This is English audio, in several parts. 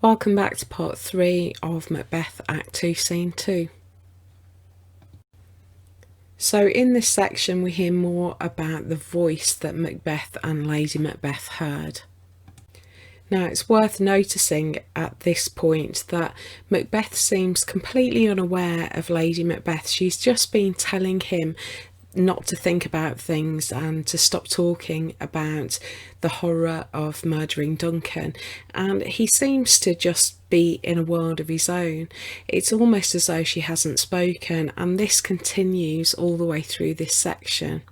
Welcome back to part 3 of Macbeth Act 2 Scene 2. So in this section we hear more about the voice that Macbeth and Lady Macbeth heard. Now it's worth noticing at this point that Macbeth seems completely unaware of Lady Macbeth. She's just been telling him not to think about things and to stop talking about the horror of murdering Duncan, and he seems to just be in a world of his own. It's almost as though she hasn't spoken, and this continues all the way through this section.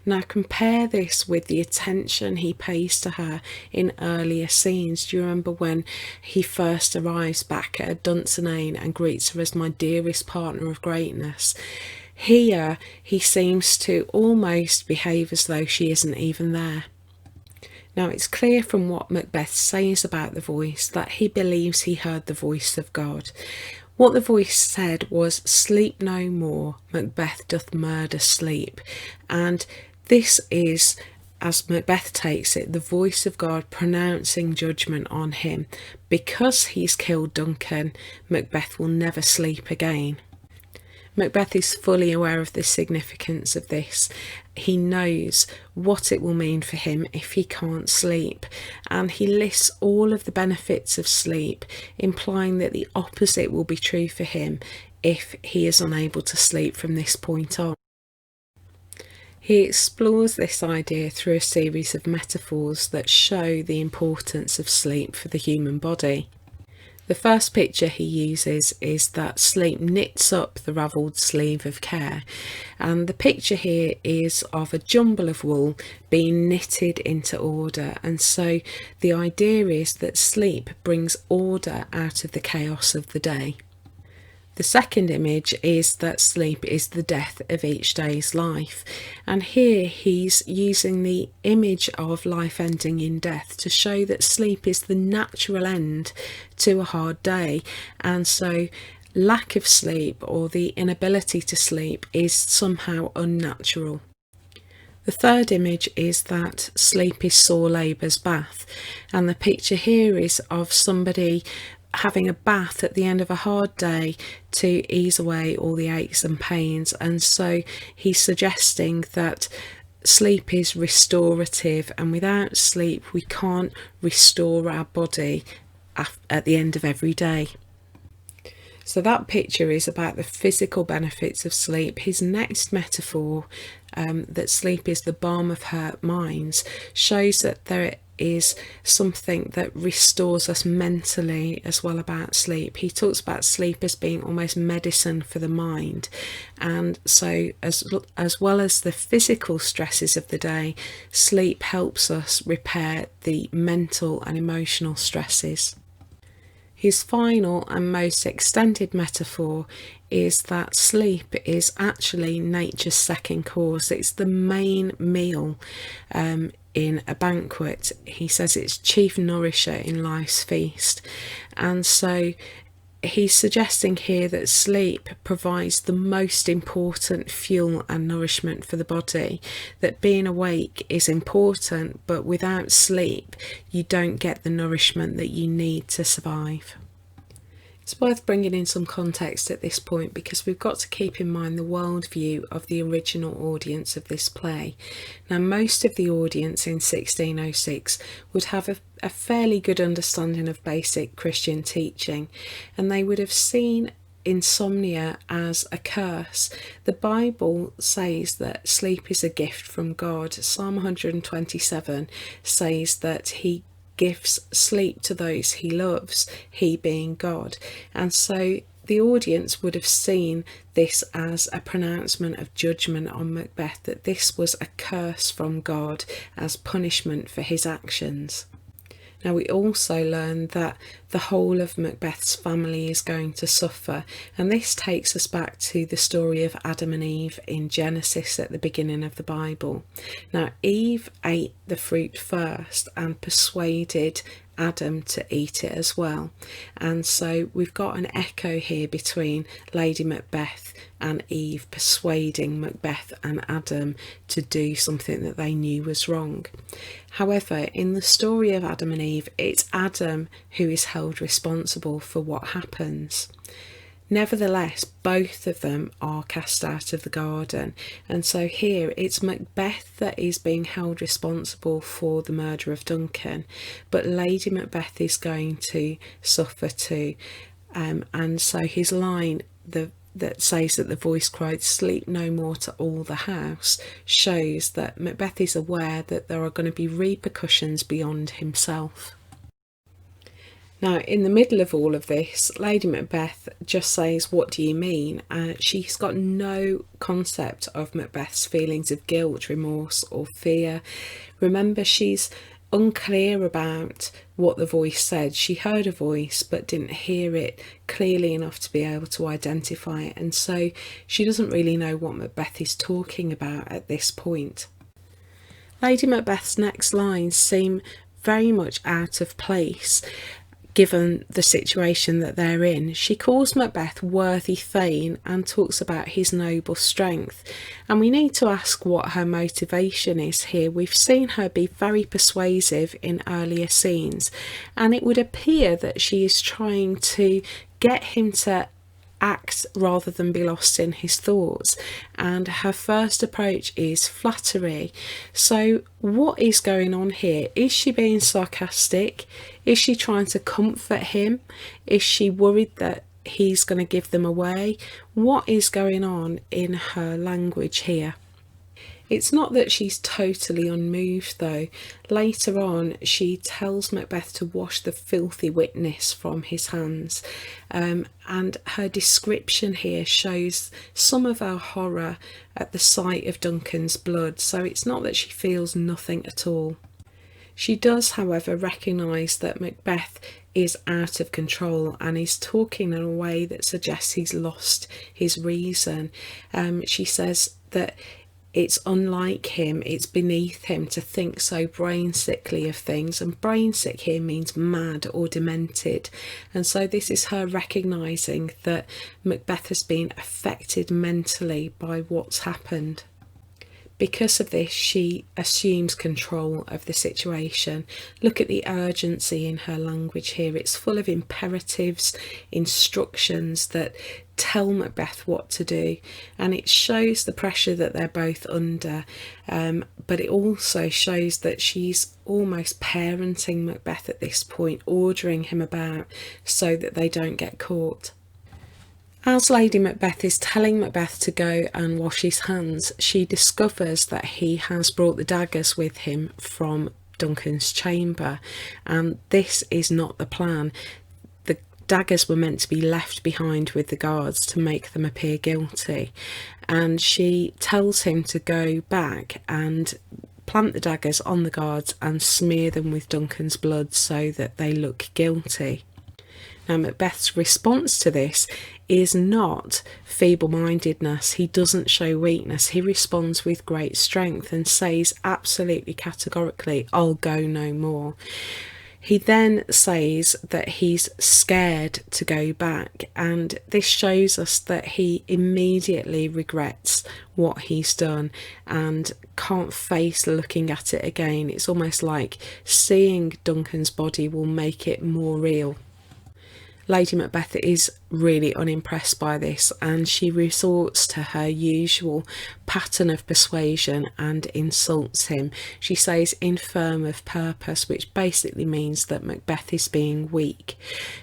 Now compare this with the attention he pays to her in earlier scenes. Do you remember when he first arrives back at Dunsinane and greets her as my dearest partner of greatness? Here he seems to almost behave as though she isn't even there. Now it's clear from what Macbeth says about the voice that he believes he heard the voice of God. What the voice said was, "Sleep no more, Macbeth doth murder sleep." And this is, as Macbeth takes it, the voice of God pronouncing judgment on him. Because he's killed Duncan, Macbeth will never sleep again. Macbeth is fully aware of the significance of this. He knows what it will mean for him if he can't sleep, and he lists all of the benefits of sleep, implying that the opposite will be true for him if he is unable to sleep from this point on. He explores this idea through a series of metaphors that show the importance of sleep for the human body. The first picture he uses is that sleep knits up the ravelled sleeve of care, and the picture here is of a jumble of wool being knitted into order, and so the idea is that sleep brings order out of the chaos of the day. The second image is that sleep is the death of each day's life, and here he's using the image of life ending in death to show that sleep is the natural end to a hard day, and so lack of sleep or the inability to sleep is somehow unnatural. The third image is that sleep is sore labour's bath, and the picture here is of somebody having a bath at the end of a hard day to ease away all the aches and pains, and so he's suggesting that sleep is restorative, and without sleep we can't restore our body at the end of every day. So that picture is about the physical benefits of sleep. His next metaphor, that sleep is the balm of hurt minds, shows that there is something that restores us mentally as well about sleep. He talks about sleep as being almost medicine for the mind, and so as well as the physical stresses of the day, sleep helps us repair the mental and emotional stresses. His final and most extended metaphor is that sleep is actually nature's second course. It's the main meal in a banquet. He says it's chief nourisher in life's feast, and so he's suggesting here that sleep provides the most important fuel and nourishment for the body, that being awake is important, but without sleep you don't get the nourishment that you need to survive. It's worth bringing in some context at this point, because we've got to keep in mind the worldview of the original audience of this play. Now, most of the audience in 1606 would have a fairly good understanding of basic Christian teaching, and they would have seen insomnia as a curse. The Bible says that sleep is a gift from God. Psalm 127 says that he gives sleep to those he loves, he being God. And so the audience would have seen this as a pronouncement of judgment on Macbeth, that this was a curse from God as punishment for his actions. Now we also learn that the whole of Macbeth's family is going to suffer, and this takes us back to the story of Adam and Eve in Genesis at the beginning of the Bible. Now Eve ate the fruit first and persuaded Adam to eat it as well. And so we've got an echo here between Lady Macbeth and Eve persuading Macbeth and Adam to do something that they knew was wrong. However, in the story of Adam and Eve, it's Adam who is held responsible for what happens. Nevertheless, both of them are cast out of the garden, and so here it's Macbeth that is being held responsible for the murder of Duncan, but Lady Macbeth is going to suffer too. And so his line that says that the voice cried, "Sleep no more to all the house," shows that Macbeth is aware that there are going to be repercussions beyond himself. Now, in the middle of all of this, Lady Macbeth just says, "What do you mean?" She's got no concept of Macbeth's feelings of guilt, remorse or fear. Remember, she's unclear about what the voice said. She heard a voice but didn't hear it clearly enough to be able to identify it, and so she doesn't really know what Macbeth is talking about at this point. Lady Macbeth's next lines seem very much out of place given the situation that they're in. She calls Macbeth worthy Thane and talks about his noble strength, and we need to ask what her motivation is here. We've seen her be very persuasive in earlier scenes, and it would appear that she is trying to get him to act rather than be lost in his thoughts, and her first approach is flattery. So what is going on here? Is she being sarcastic? Is she trying to comfort him? Is she worried that he's going to give them away? What is going on in her language here? It's not that she's totally unmoved though. Later on, she tells Macbeth to wash the filthy witness from his hands, and her description here shows some of her horror at the sight of Duncan's blood, so it's not that she feels nothing at all. She does, however, recognise that Macbeth is out of control and is talking in a way that suggests he's lost his reason. She says that it's unlike him, it's beneath him to think so brain-sickly of things, and brain-sick here means mad or demented. And so this is her recognising that Macbeth has been affected mentally by what's happened. Because of this, she assumes control of the situation. Look at the urgency in her language here. It's full of imperatives, instructions that tell Macbeth what to do, and it shows the pressure that they're both under, but it also shows that she's almost parenting Macbeth at this point, ordering him about so that they don't get caught. As Lady Macbeth is telling Macbeth to go and wash his hands, she discovers that he has brought the daggers with him from Duncan's chamber, and this is not the plan. The daggers were meant to be left behind with the guards to make them appear guilty, and she tells him to go back and plant the daggers on the guards and smear them with Duncan's blood so that they look guilty. Now, Macbeth's response to this is not feeble-mindedness. He doesn't show weakness. He responds with great strength and says absolutely categorically, "I'll go no more." He then says that he's scared to go back, and this shows us that he immediately regrets what he's done and can't face looking at it again. It's almost like seeing Duncan's body will make it more real. Lady Macbeth is really unimpressed by this, and she resorts to her usual pattern of persuasion and insults him. She says infirm of purpose, which basically means that Macbeth is being weak.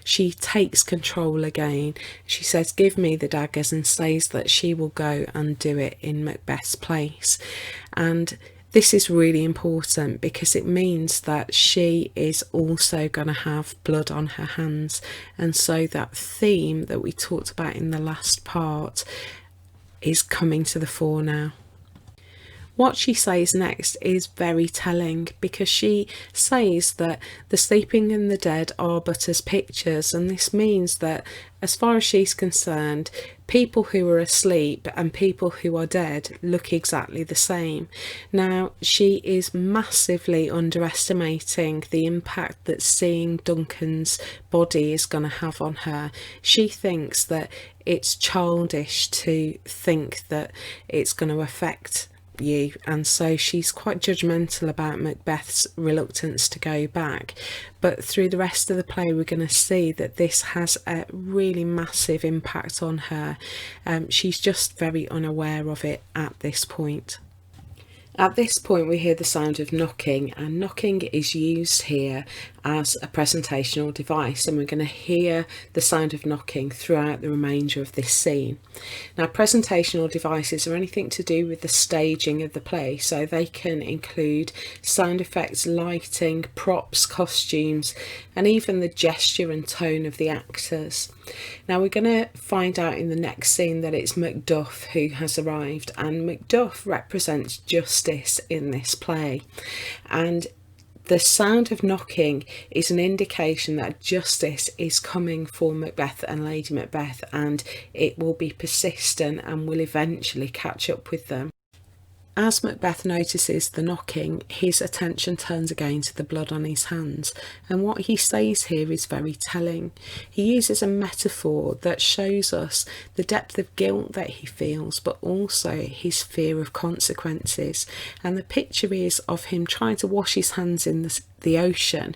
She takes control again. She says, "Give me the daggers," and says that she will go and do it in Macbeth's place. And this is really important because it means that she is also going to have blood on her hands, and so that theme that we talked about in the last part is coming to the fore now. What she says next is very telling, because she says that the sleeping and the dead are but as pictures, and this means that as far as she's concerned, people who are asleep and people who are dead look exactly the same. Now, she is massively underestimating the impact that seeing Duncan's body is going to have on her. She thinks that it's childish to think that it's going to affect you, and so she's quite judgmental about Macbeth's reluctance to go back. But through the rest of the play, we're going to see that this has a really massive impact on her. She's just very unaware of it at this point. At this point, we hear the sound of knocking, and knocking is used here as a presentational device, and we're going to hear the sound of knocking throughout the remainder of this scene. Now, presentational devices are anything to do with the staging of the play, so they can include sound effects, lighting, props, costumes, and even the gesture and tone of the actors. Now, we're going to find out in the next scene that it's Macduff who has arrived, and Macduff represents justice in this play, and the sound of knocking is an indication that justice is coming for Macbeth and Lady Macbeth, and it will be persistent and will eventually catch up with them. As Macbeth notices the knocking, his attention turns again to the blood on his hands, and what he says here is very telling. He uses a metaphor that shows us the depth of guilt that he feels, but also his fear of consequences. And the picture is of him trying to wash his hands in the ocean,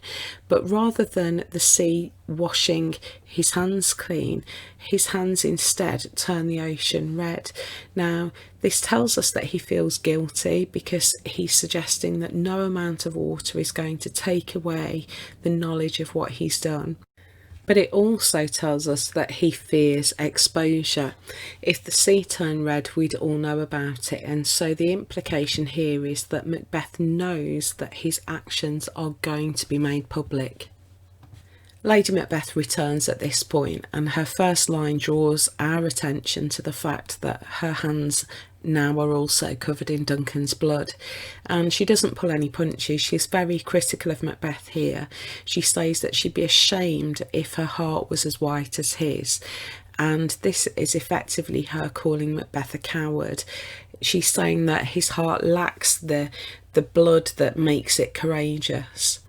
but rather than the sea washing his hands clean, his hands instead turn the ocean red. Now, this tells us that he feels guilty, because he's suggesting that no amount of water is going to take away the knowledge of what he's done. But it also tells us that he fears exposure. If the sea turned red, we'd all know about it, and so the implication here is that Macbeth knows that his actions are going to be made public. Lady Macbeth returns at this point, and her first line draws our attention to the fact that her hands now are also covered in Duncan's blood, and she doesn't pull any punches. She's very critical of Macbeth here. She says that she'd be ashamed if her heart was as white as his, and this is effectively her calling Macbeth a coward. She's saying that his heart lacks the blood that makes it courageous.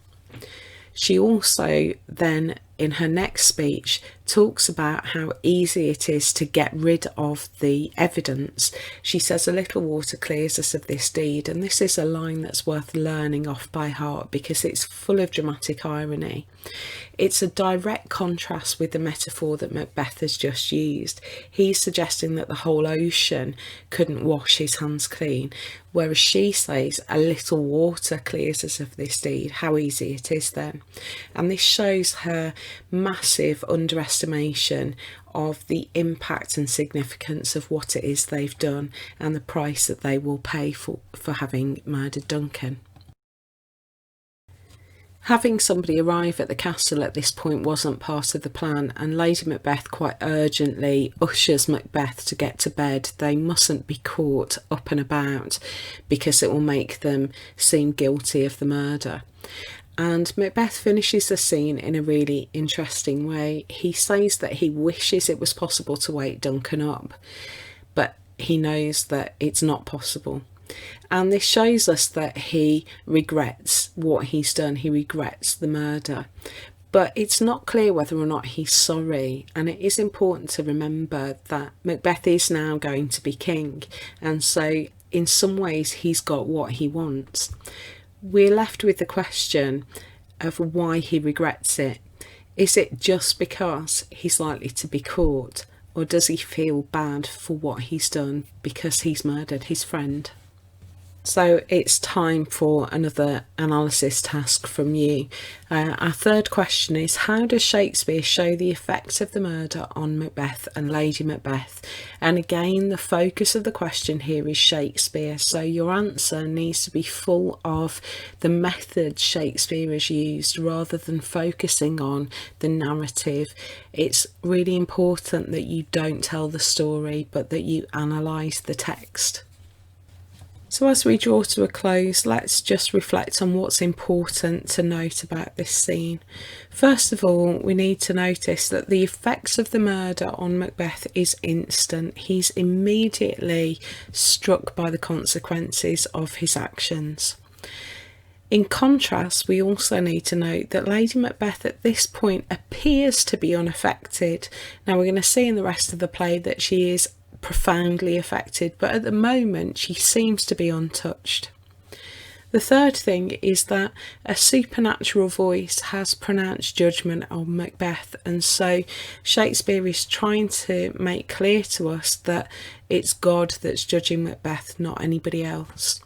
She also then, in her next speech, talks about how easy it is to get rid of the evidence. She says, "A little water clears us of this deed," and this is a line that's worth learning off by heart, because it's full of dramatic irony. It's a direct contrast with the metaphor that Macbeth has just used. He's suggesting that the whole ocean couldn't wash his hands clean, whereas she says, "A little water clears us of this deed." How easy it is then. And this shows her massive underestimation of the impact and significance of what it is they've done, and the price that they will pay for having murdered Duncan. Having somebody arrive at the castle at this point wasn't part of the plan, and Lady Macbeth quite urgently ushers Macbeth to get to bed. They mustn't be caught up and about, because it will make them seem guilty of the murder. And Macbeth finishes the scene in a really interesting way. He says that he wishes it was possible to wake Duncan up, but he knows that it's not possible. And this shows us that he regrets what he's done. He regrets the murder, but it's not clear whether or not he's sorry. And it is important to remember that Macbeth is now going to be king, and so in some ways he's got what he wants. We're left with the question of why he regrets it. Is it just because he's likely to be caught, or does he feel bad for what he's done because he's murdered his friend? So it's time for another analysis task from you. Our third question is, how does Shakespeare show the effects of the murder on Macbeth and Lady Macbeth? And again, the focus of the question here is Shakespeare, so your answer needs to be full of the method Shakespeare has used rather than focusing on the narrative. It's really important that you don't tell the story, but that you analyse the text. So as we draw to a close, let's just reflect on what's important to note about this scene. First of all, we need to notice that the effects of the murder on Macbeth is instant. He's immediately struck by the consequences of his actions. In contrast, we also need to note that Lady Macbeth at this point appears to be unaffected. Now, we're going to see in the rest of the play that she is profoundly affected, but at the moment she seems to be untouched. The third thing is that a supernatural voice has pronounced judgment on Macbeth, and so Shakespeare is trying to make clear to us that it's God that's judging Macbeth, not anybody else.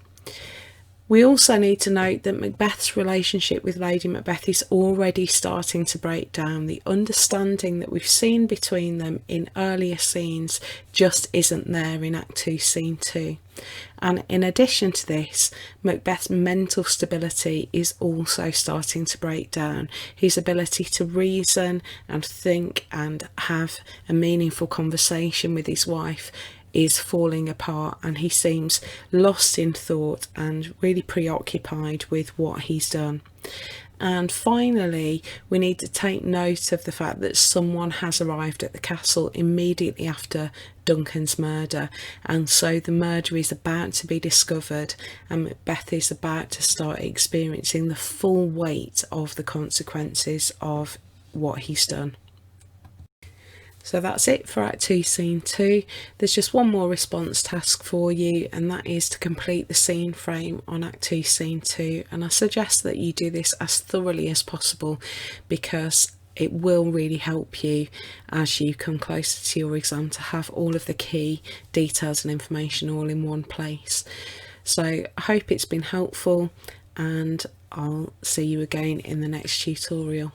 We also need to note that Macbeth's relationship with Lady Macbeth is already starting to break down. The understanding that we've seen between them in earlier scenes just isn't there in Act 2, Scene 2. And in addition to this, Macbeth's mental stability is also starting to break down. His ability to reason and think and have a meaningful conversation with his wife is falling apart, and he seems lost in thought and really preoccupied with what he's done. And finally, we need to take note of the fact that someone has arrived at the castle immediately after Duncan's murder, and so the murder is about to be discovered, and Macbeth is about to start experiencing the full weight of the consequences of what he's done. So that's it for Act 2, Scene 2. There's just one more response task for you, and that is to complete the scene frame on Act 2, Scene 2. And I suggest that you do this as thoroughly as possible, because it will really help you as you come closer to your exam to have all of the key details and information all in one place. So I hope it's been helpful, and I'll see you again in the next tutorial.